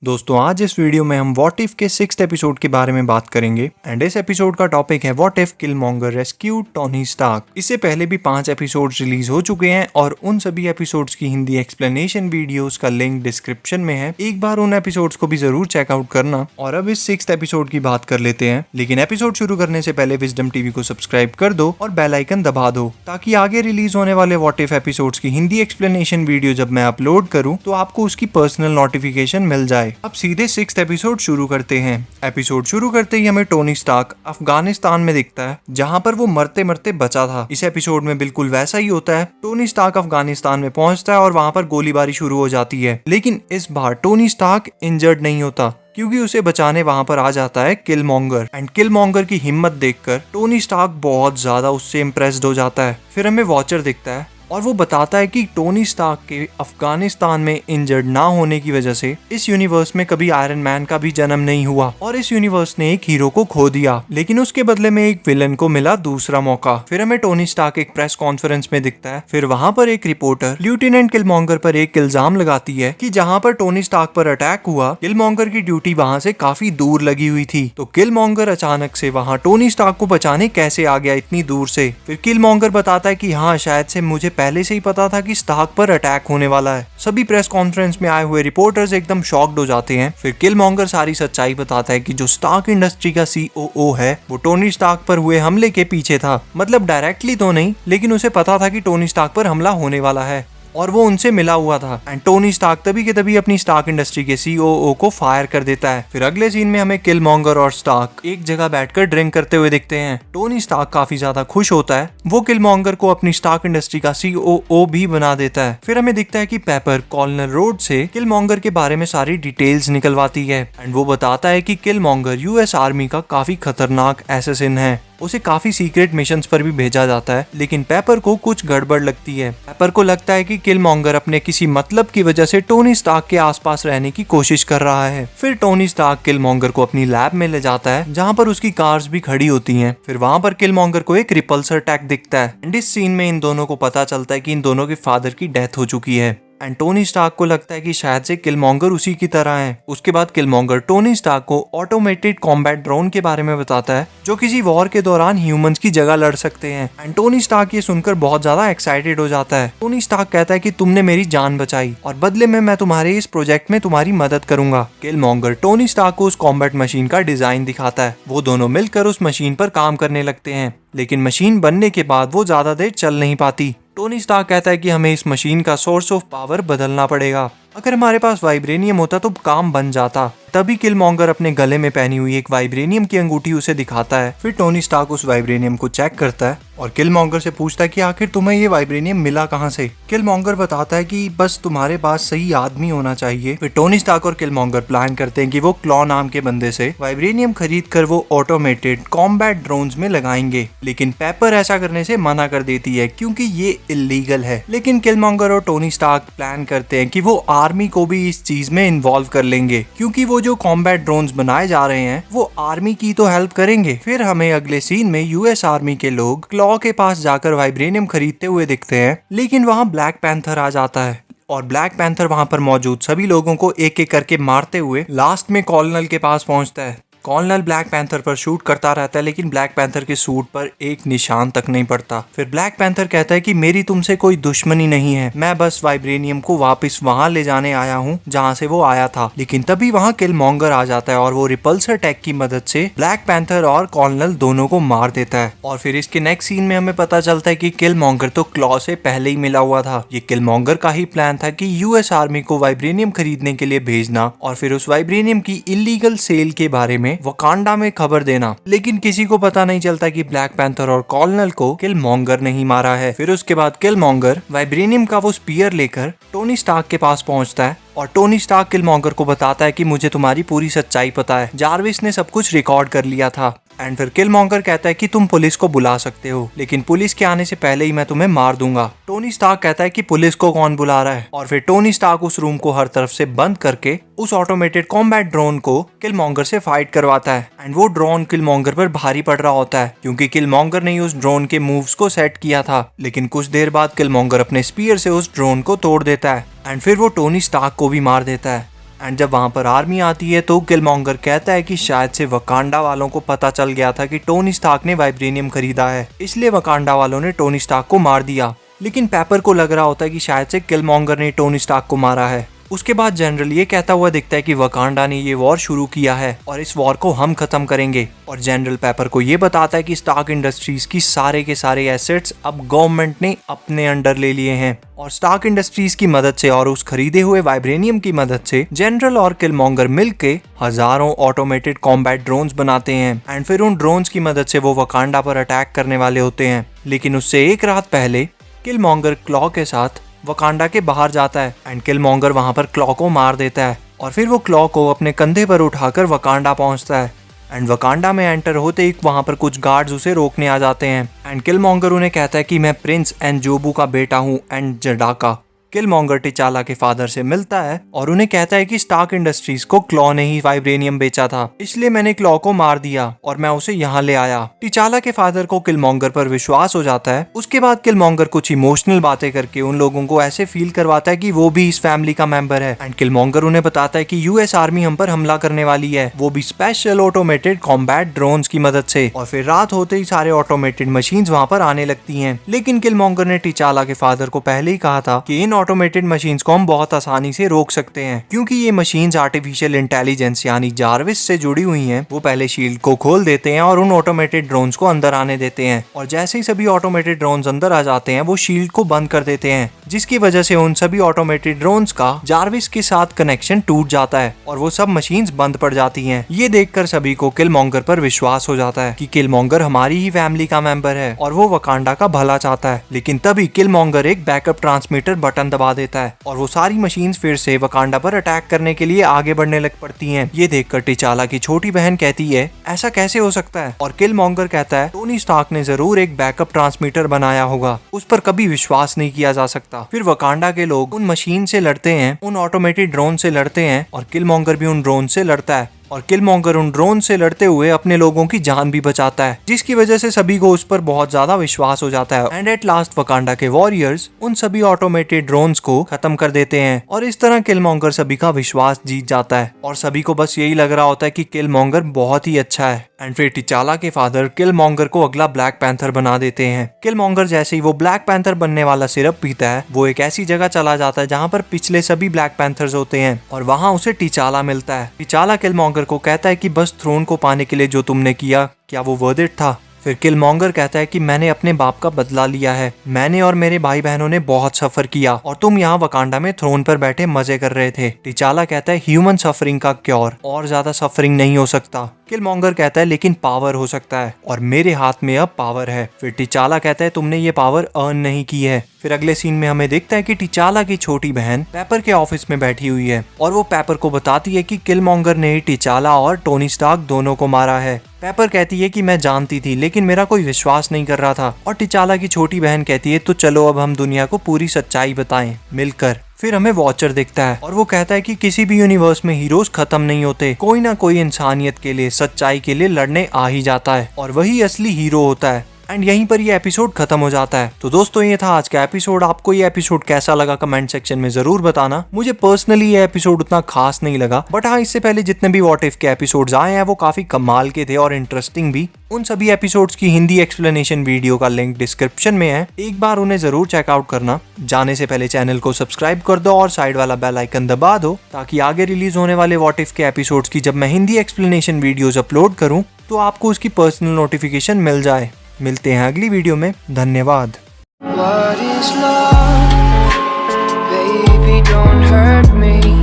दोस्तों आज इस वीडियो में हम व्हाट इफ के 6th एपिसोड के बारे में बात करेंगे एंड इस एपिसोड का टॉपिक है what if Killmonger rescued Tony Stark. इससे पहले भी 5 एपिसोड्स रिलीज हो चुके हैं और उन सभी एपिसोड्स की हिंदी एक्सप्लेनेशन वीडियोस का लिंक डिस्क्रिप्शन में है, एक बार उन एपिसोड्स को भी जरूर चेकआउट करना। और अब इस 6th एपिसोड की बात कर लेते हैं, लेकिन एपिसोड शुरू करने से पहले विजडम टीवी को सब्सक्राइब कर दो और बेल आइकन दबा दो ताकि आगे रिलीज होने वाले व्हाट इफ एपिसोड्स की हिंदी एक्सप्लेनेशन वीडियो जब मैं अपलोड करूँ तो आपको उसकी पर्सनल नोटिफिकेशन मिल जाए। अब सीधे 6th एपिसोड शुरू करते हैं। एपिसोड शुरू करते ही हमें टोनी स्टार्क अफगानिस्तान में दिखता है जहां पर वो मरते मरते बचा था। इस एपिसोड में बिल्कुल वैसा ही होता है। टोनी स्टार्क अफगानिस्तान में पहुंचता है और वहां पर गोलीबारी शुरू हो जाती है, लेकिन इस बार टोनी स्टार्क इंजर्ड नहीं होता क्योंकि उसे बचाने वहां पर आ जाता है किलमॉन्गर। एंड किलमॉन्गर की हिम्मत देखकर टोनी स्टार्क बहुत ज्यादा उससे इम्प्रेस्ड हो जाता है। फिर हमें वॉचर दिखता है और वो बताता है कि टोनी स्टार्क के अफगानिस्तान में इंजर्ड ना होने की वजह से इस यूनिवर्स में कभी आयरन मैन का भी जन्म नहीं हुआ और इस यूनिवर्स ने एक हीरो को खो दिया, लेकिन उसके बदले में एक विलन को मिला दूसरा मौका। फिर हमें टोनी स्टार्क एक प्रेस कॉन्फ्रेंस में दिखता है। फिर वहां पर एक रिपोर्टर लेफ्टिनेंट किलमॉन्गर पर एक इल्जाम लगाती है कि जहां पर टोनी स्टार्क पर अटैक हुआ किलमॉन्गर की ड्यूटी वहां से काफी दूर लगी हुई थी। तो किलमॉन्गर अचानक से वहां टोनी स्टार्क को बचाने कैसे आ गया इतनी दूर से। फिर किलमॉन्गर बताता है कि हाँ, शायद से मुझे पहले से ही पता था कि स्टार्क पर अटैक होने वाला है। सभी प्रेस कॉन्फ्रेंस में आए हुए रिपोर्टर्स एकदम शॉक्ड हो जाते हैं। फिर किलमॉन्गर सारी सच्चाई बताता है कि जो स्टार्क इंडस्ट्री का COO है वो टोनी स्टार्क पर हुए हमले के पीछे था। मतलब डायरेक्टली तो नहीं, लेकिन उसे पता था कि टोनी स्टार्क पर हमला होने वाला है और वो उनसे मिला हुआ था। एंड टोनी स्टार्क तभी के तभी अपनी स्टार्क इंडस्ट्री के COO को फायर कर देता है। फिर अगले सीन में हमें किलमॉन्गर और स्टार्क एक जगह बैठकर ड्रिंक करते हुए दिखते हैं। टोनी स्टार्क काफी ज्यादा खुश होता है, वो किलमॉन्गर को अपनी स्टार्क इंडस्ट्री का COO भी बना देता है। फिर हमें दिखता है कि पेपर कॉर्नर रोड से किलमॉन्गर के बारे में सारी डिटेल्स निकलवाती है एंड वो बताता है कि किलमॉन्गर US आर्मी का काफी खतरनाक एसेसिन है। उसे काफी सीक्रेट मिशंस पर भी भेजा जाता है, लेकिन पेपर को कुछ गड़बड़ लगती है। पेपर को लगता है कि किलमॉन्गर अपने किसी मतलब की वजह से टोनी स्टार्क के आसपास रहने की कोशिश कर रहा है। फिर टोनी स्टार्क किलमॉन्गर को अपनी लैब में ले जाता है जहां पर उसकी कार्स भी खड़ी होती हैं। फिर वहां पर किलमॉन्गर को एक रिपल्सर टैग दिखता है एंड इस सीन में इन दोनों को पता चलता है कि इन दोनों के फादर की डेथ हो चुकी है। एंड टोनी स्टार्क को लगता है कि शायद से किलमॉन्गर उसी की तरह है। उसके बाद किलमॉन्गर टोनी स्टार्क को ऑटोमेटेड कॉम्बैट ड्रोन के बारे में बताता है जो किसी वॉर के दौरान ह्यूमंस की जगह लड़ सकते हैं। एंड टोनी स्टार्क ये सुनकर बहुत ज्यादा एक्साइटेड हो जाता है। टोनी स्टार्क कहता है कि तुमने मेरी जान बचाई और बदले में मैं तुम्हारे इस प्रोजेक्ट में तुम्हारी मदद करूंगा। किलमॉन्गर टोनी स्टार्क को उस कॉम्बैट मशीन का डिजाइन दिखाता है। वो दोनों मिलकर उस मशीन पर काम करने लगते हैं, लेकिन मशीन बनने के बाद वो ज्यादा देर चल नहीं पाती। टोनी स्टार्क कहता है कि हमें इस मशीन का सोर्स ऑफ पावर बदलना पड़ेगा। अगर हमारे पास वाइब्रेनियम होता तो काम बन जाता। तभी किलमॉन्गर अपने गले में पहनी हुई एक वाइब्रेनियम की अंगूठी उसे दिखाता है। फिर टोनी स्टार्क उस वाइब्रेनियम को चेक करता है और किलमॉन्गर से पूछता है कि आखिर तुम्हें ये वाइब्रेनियम मिला कहाँ से। किलमॉन्गर बताता है कि बस तुम्हारे पास सही आदमी होना चाहिए। फिर टोनी स्टार्क और किलमॉन्गर प्लान करते हैं कि वो क्लॉ नाम के बंदे से वाइब्रेनियम खरीद कर वो ऑटोमेटेड कॉम्बैट ड्रोन्स में लगाएंगे, लेकिन पेपर ऐसा करने से मना कर देती है क्योंकि ये इलीगल है। लेकिन किलमॉन्गर और टोनी स्टार्क प्लान करते हैं कि वो आर्मी को भी इस चीज में इन्वॉल्व कर लेंगे क्योंकि वो जो कॉम्बैट ड्रोन्स बनाए जा रहे हैं वो आर्मी की तो हेल्प करेंगे। फिर हमें अगले सीन में US आर्मी के लोग क्लॉ के पास जाकर वाइब्रेनियम खरीदते हुए दिखते हैं, लेकिन वहां ब्लैक पैंथर आ जाता है और ब्लैक पैंथर वहां पर मौजूद सभी लोगों को एक एक करके मारते हुए लास्ट में कॉर्नल के पास पहुंचता है। कॉर्नल ब्लैक पैंथर पर शूट करता रहता है, लेकिन ब्लैक पैंथर के सूट पर एक निशान तक नहीं पड़ता। फिर ब्लैक पैंथर कहता है कि मेरी तुमसे कोई दुश्मनी नहीं है, मैं बस वाइब्रेनियम को वापस वहां ले जाने आया हूं जहां से वो आया था। लेकिन तभी वहां किलमॉन्गर आ जाता है और वो रिपल्सर टैग की मदद से ब्लैक पैंथर और कॉर्नल दोनों को मार देता है। और फिर इसके नेक्स्ट सीन में हमें पता चलता है कि किलमॉन्गर तो क्लॉ से पहले ही मिला हुआ था। ये किलमॉन्गर का ही प्लान था कि US आर्मी को वाइब्रेनियम खरीदने के लिए भेजना और फिर उस वाइब्रेनियम की इलीगल सेल के बारे में वकांडा में खबर देना। लेकिन किसी को पता नहीं चलता कि ब्लैक पैंथर और कॉर्नल को किलमॉन्गर नहीं मारा है। फिर उसके बाद किलमॉन्गर वाइब्रेनियम का वो स्पीयर लेकर टोनी स्टार्क के पास पहुंचता है और टोनी स्टार्क किलमॉन्गर को बताता है कि मुझे तुम्हारी पूरी सच्चाई पता है, जारविस ने सब कुछ रिकॉर्ड कर लिया था। एंड फिर किलमॉन्गर कहता है कि तुम पुलिस को बुला सकते हो, लेकिन पुलिस के आने से पहले ही मैं तुम्हें मार दूंगा। टोनी स्टार्क कहता है कि पुलिस को कौन बुला रहा है और फिर टोनी स्टार्क उस रूम को हर तरफ से बंद करके उस ऑटोमेटेड कॉम्बैट ड्रोन को किलमॉन्गर से फाइट करवाता है। एंड वो ड्रोन किलमॉन्गर पर भारी पड़ रहा होता है क्योंकि किलमॉन्गर ने उस ड्रोन के मूव्स को सेट किया था। लेकिन कुछ देर बाद किलमॉन्गर अपने स्पीयर से उस ड्रोन को तोड़ देता है एंड फिर वो टोनी स्टार्क को भी मार देता है। एंड जब वहाँ पर आर्मी आती है तो किलमॉन्गर कहता है कि शायद से वकांडा वालों को पता चल गया था कि टोनी स्टार्क ने वाइब्रेनियम खरीदा है, इसलिए वकांडा वालों ने टोनी स्टार्क को मार दिया। लेकिन पेपर को लग रहा होता है कि शायद से किलमॉन्गर ने टोनी स्टार्क को मारा है। उसके बाद जनरल ये कहता हुआ दिखता है कि वकांडा ने ये वॉर शुरू किया है और इस वॉर को हम खत्म करेंगे। और जनरल पेपर को ये बताता है कि स्टार्क इंडस्ट्रीज की सारे के सारे एसेट्स अब गवर्नमेंट ने अपने अंडर ले लिए हैं और स्टार्क इंडस्ट्रीज की मदद से और उस खरीदे हुए वाइब्रेनियम की मदद से जनरल और किलमॉन्गर मिलके हजारों ऑटोमेटेड कॉम्बैट ड्रोन्स बनाते हैं एंड फिर उन ड्रोन्स की मदद से वो वकांडा पर अटैक करने वाले होते हैं। लेकिन उससे एक रात पहले किलमॉन्गर क्लॉ के साथ वकांडा के बाहर जाता है एंड किलमॉन्गर वहां पर क्लॉ को मार देता है और फिर वो क्लॉ को अपने कंधे पर उठाकर वकांडा पहुंचता है एंड वकांडा में एंटर होते ही वहां पर कुछ गार्ड्स उसे रोकने आ जाते हैं एंड किलमॉन्गर उन्हें कहता है कि मैं प्रिंस एंड जोबू का बेटा हूँ एंड जडाका। किलमॉन्गर टिचाला के फादर से मिलता है और उन्हें कहता है कि स्टार्क इंडस्ट्रीज को क्लॉ ने ही वाइब्रेनियम बेचा था, इसलिए मैंने क्लॉ को मार दिया और मैं उसे यहाँ ले आया। टिचाला के फादर को किलमॉन्गर पर विश्वास हो जाता है। उसके बाद किलमॉन्गर कुछ इमोशनल बातें करके उन लोगों को ऐसे फील करवाता है कि वो भी इस फैमिली का मेंबर है एंड किलमॉन्गर उन्हें बताता है कि यूएस आर्मी हम पर हमला करने वाली है, वो भी स्पेशल ऑटोमेटेड कॉम्बैट ड्रोन्स की मदद से। और फिर रात होते ही सारे ऑटोमेटेड मशीन्स वहाँ पर आने लगती हैं। लेकिन किलमॉन्गर ने टिचाला के फादर को पहले ही कहा था कि इन ऑटोमेटेड मशीन्स को हम बहुत आसानी से रोक सकते हैं क्योंकि ये मशीन्स आर्टिफिशियल इंटेलिजेंस यानी जारविस से जुड़ी हुई हैं। वो पहले शील्ड को खोल देते हैं और उन ऑटोमेटेड ड्रोन्स को अंदर आने देते हैं और जैसे ही सभी ऑटोमेटेड ड्रोन्स अंदर आ जाते हैं वो शील्ड को बंद कर देते हैं, जिसकी वजह से उन सभी ऑटोमेटेड ड्रोन्स का जारविस के साथ कनेक्शन टूट जाता है और वो सब मशीन्स बंद पड़ जाती हैं। ये देखकर सभी को किलमॉन्गर पर विश्वास हो जाता है कि किलमॉन्गर हमारी ही फैमिली का मेंबर है और वो वकांडा का भला चाहता है। लेकिन तभी किलमॉन्गर एक बैकअप ट्रांसमीटर बटन दबा देता है और वो सारी मशीन्स फिर से वकांडा पर अटैक करने के लिए आगे बढ़ने लग पड़ती हैं। ये देखकर टिचाला की छोटी बहन कहती है ऐसा कैसे हो सकता है, और किलमॉन्गर कहता है टोनी स्टार्क ने जरूर एक बैकअप ट्रांसमीटर बनाया होगा, उस पर कभी विश्वास नहीं किया जा सकता। फिर वकांडा के लोग उन मशीन से लड़ते हैं, उन ऑटोमेटेड ड्रोन से लड़ते हैं और किलमॉन्गर भी उन ड्रोन से लड़ता है और किलमॉन्गर उन ड्रोन से लड़ते हुए अपने लोगों की जान भी बचाता है, जिसकी वजह से सभी को उस पर बहुत ज्यादा विश्वास हो जाता है। एंड एट लास्ट वकांडा के वॉरियर्स उन सभी ऑटोमेटेड ड्रोन्स को खत्म कर देते हैं और इस तरह किलमॉन्गर सभी का विश्वास जीत जाता है और सभी को बस यही लग रहा होता है कि किलमॉन्गर बहुत ही अच्छा है। एंड फिर टिचाला के फादर किलमॉन्गर को अगला ब्लैक पैंथर बना देते हैं। किलमॉन्गर जैसे ही वो ब्लैक पैंथर बनने वाला सिरप पीता है वो एक ऐसी जगह चला जाता है जहाँ पर पिछले सभी ब्लैक पैंथर्स होते हैं और वहाँ उसे टिचाला मिलता है। टिचाला किलमॉन्गर को कहता है कि बस थ्रोन को पाने के लिए जो तुमने किया, क्या वो वर्थ इट था? फिर किलमॉन्गर कहता है कि मैंने अपने बाप का बदला लिया है, मैंने और मेरे भाई बहनों ने बहुत सफर किया और तुम यहाँ वकांडा में थ्रोन पर बैठे मजे कर रहे थे। टिचाला कहता है ह्यूमन सफरिंग का क्योर और ज्यादा सफरिंग नहीं हो सकता। किलमॉन्गर कहता है लेकिन पावर हो सकता है और मेरे हाथ में अब पावर है। फिर टिचाला कहता है तुमने ये पावर अर्न नहीं की है। फिर अगले सीन में हमें दिखता है कि टिचाला की छोटी बहन पेपर के ऑफिस में बैठी हुई है और वो पेपर को बताती है कि किलमॉन्गर ने टिचाला और टोनी स्टार्क दोनों को मारा है। पेपर कहती है कि मैं जानती थी लेकिन मेरा कोई विश्वास नहीं कर रहा था और टिचाला की छोटी बहन कहती है तो चलो अब हम दुनिया को पूरी सच्चाई बताएं मिलकर। फिर हमें वॉचर दिखता है और वो कहता है कि किसी भी यूनिवर्स में हीरोज खत्म नहीं होते, कोई ना कोई इंसानियत के लिए, सच्चाई के लिए लड़ने आ ही जाता है और वही असली हीरो होता है। एंड यहीं पर ये एपिसोड खत्म हो जाता है। तो दोस्तों ये था आज का एपिसोड। आपको ये एपिसोड कैसा लगा कमेंट सेक्शन में जरूर बताना। मुझे पर्सनली ये एपिसोड उतना खास नहीं लगा, बट हाँ इससे पहले जितने भी व्हाट इफ के एपिसोड्स आए हैं वो काफी कमाल के थे और इंटरेस्टिंग भी। उन सभी एपिसोड्स की हिंदी एक्सप्लेनेशन वीडियो का लिंक डिस्क्रिप्शन में है, एक बार उन्हें जरूर चेकआउट करना। जाने से पहले चैनल को सब्सक्राइब कर दो और साइड वाला बेल आइकन दबा दो ताकि आगे रिलीज होने वाले व्हाट इफ के एपिसोड्स की जब मैं हिंदी एक्सप्लेनेशन वीडियोस अपलोड करूं तो आपको उसकी पर्सनल नोटिफिकेशन मिल जाए। मिलते हैं अगली वीडियो में, धन्यवाद। What is love? Baby, don't hurt me.